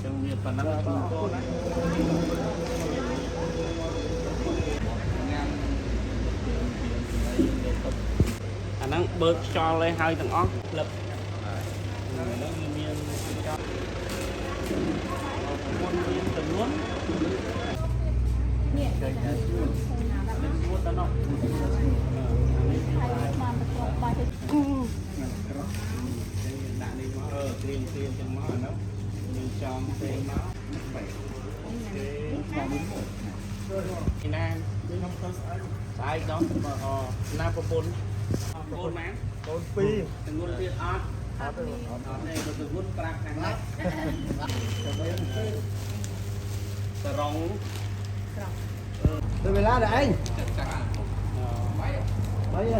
Chẳng miệt phần năm chúng tôi anh đang bớt cho lên hai tầng óc lập nó miên cho con miên tầng luôn mua tao nó tiền trong máu nó như trong tiền máu Nam sai đó mà Nam Popon Popon má Popon pi từng nguồn tiền ớt này là từng nguồn bạc hàng này tờ rong tôi về lá để anh mấy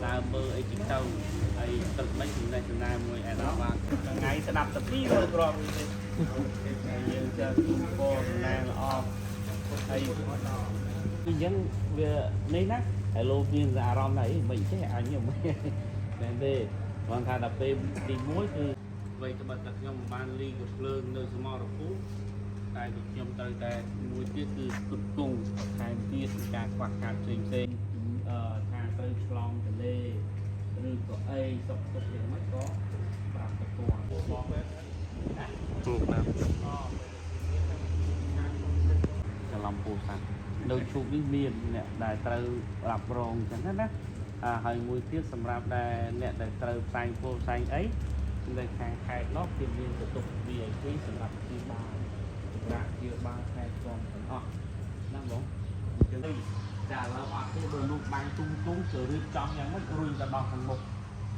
ta mơ ấy chính tàu ấy tập mấy thứ này từ nay mùi ai đó mà ngày sẽ đập tập tí rồi rồi nhưng cho cô này là o ấy cái dân về này nè hello viên già rom này mình chứ anh nhiều mấy nên về hoàn thành đập thêm đi muối thì vậy các bạn đặt nhau một ban ly của lương nơi small of food tại vì nhom tới tại muối tiết từ cực cùng hai tiết cả quạt cả trênทางទៅឆ្លងទន្លេឬក៏អីសុខទុក្ខយ៉ាងម៉េចក៏ប្រាប់ទៅគាត់បងជួបណាច្រឡំពូសានៅជួបនេះមានអ្នកដែលត្រូវរ៉ាប់រងចឹងណាហើយមួយទៀតសម្រាប់ដែលអ្នកដែលត្រូវផ្សាយពោផ្សាយអីនៅខាងខេត្តនោះគេមានបន្ទប់ VIP សម្រាប់ទីបានសម្រាប់ជាបានខេត្តក្រុងទាំងអស់ណាបងចឹងចាเราអត់ទេបើលោកបាញ់ទុំគឺរៀបចំយ៉ាងម៉េចរុញទៅដល់ខាងមុខ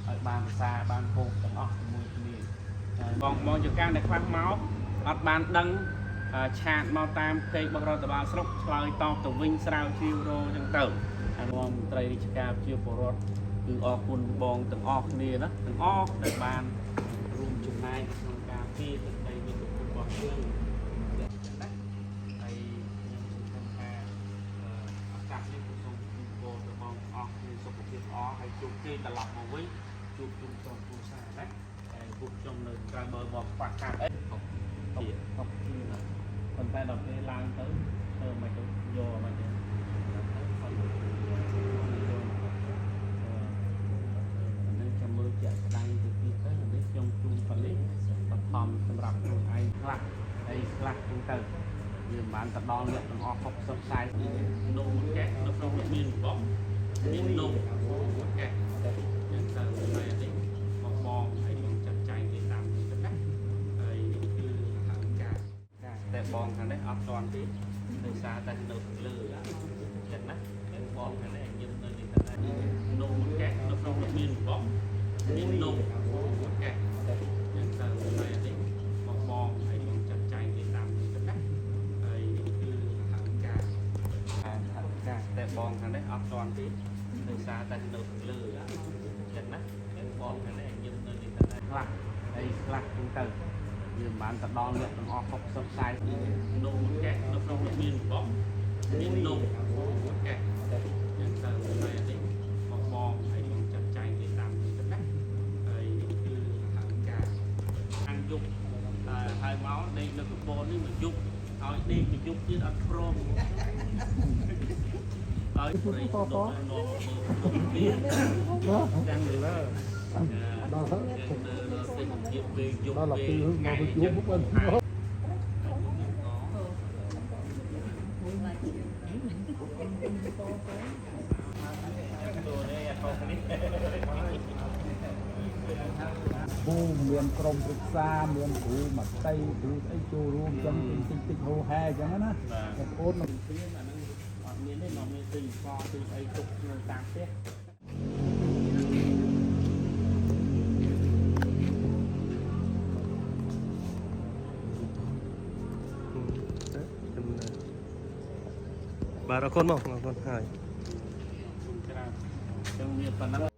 ឲ្យបានភាសាបានពោទាំងអស់ជាមួយគ្នាបងចកាដែលខ្វះមកអត់បានដឹងឆាតមកតាមពេករបស់រដ្ឋបាលស្រុកឆ្លើយតបទៅវិញស្រាវជ្រាវរចឹងទៅហើយមន្ត្រីរាជការជាពលរដ្ឋគឺអរគុណបងទាំងអស់គ្នាណាទាំងអស់ដែលបានរួមចំណែកក្នុងការពារទឹកដីមាតុភូមិរបស់យើងហើយសុខភាពល្អហើយជួបគេត្រឡប់មកវិញជួបជុំក្រុមគ្រួសារណាតែពួកខ្ញុំនៅក្រៅមើលមកខ្វះខាតអីប៉ុន្តែដល់ពេលឡើងទៅធ្វើមិនទៅយកមកទេនឹងចាំមើលជាក់ស្ដែងទៅទៀតទៅនេះខ្ញុំជូនប៉ានេះបឋមសម្រាប់ខ្លួនឯងខ្លះហើយខ្លះទូទៅវាមិនបានទៅដល់អ្នកទាំងអស់60 40នោះកែនៅក្នុងមានបងមាននំកែយ៉ាងទៅហើយនេះបងហើយខ្ញុំចាត់ចែងទៅតាមនេះទៅណាហើយនេះគឺថវិកាតែបងខាងនេះអត់ទាន់ទេដោយសារតែនៅលើចឹងណាបងខាងនេះយើងនៅនេះទៅណានំកែនៅក្នុងមានបងមាននំកែយ៉ាងទៅហើយនេះបងហើយខ្ញុំចាត់ចែងទៅតាមនេះទៅណាហើយនេះគឺថវិកាតែបងខាងនេះអត់ទាន់ទេដោយសារតែនៅលើចឹងណាបងខាងនេះយើងនៅនេះតែខ្លះហើយខ្លះទូទៅវាមិនបានទៅដល់អ្នកទាំងអស់60 40នំកែនៅក្នុងមានបងមាននំកែចឹងទៅហើយនេះបងហើយខ្ញុំចាត់ចែងទៅតាមនេះទៅណាហើយនេះគឺថវិកាខាងយុគហើយមកដេកនៅកបនេះមកយុគឲ្យដេកទៅយុគទៀតអត់ព្រមឲ្យព្រៃទៅដល់មានចាំលើដល់ទៅសេចក្ដីពេលយប់ពេលថ្ងៃយប់មិនពូមានក្រុមប្រឹក្សាមានគ្រូមកតៃគ្រូអីចូលរួមចឹងតិចហូហែចឹងណាបងប្អូននឹងព្រៀនអាហ្នឹងអត់មានទេមកមានទិញស្ករទិញអីទុកនៅតាមផ្ទះបាទអរគុណមកអរគុណហើយច្រើនចឹងមានប៉ុណ្ណឹង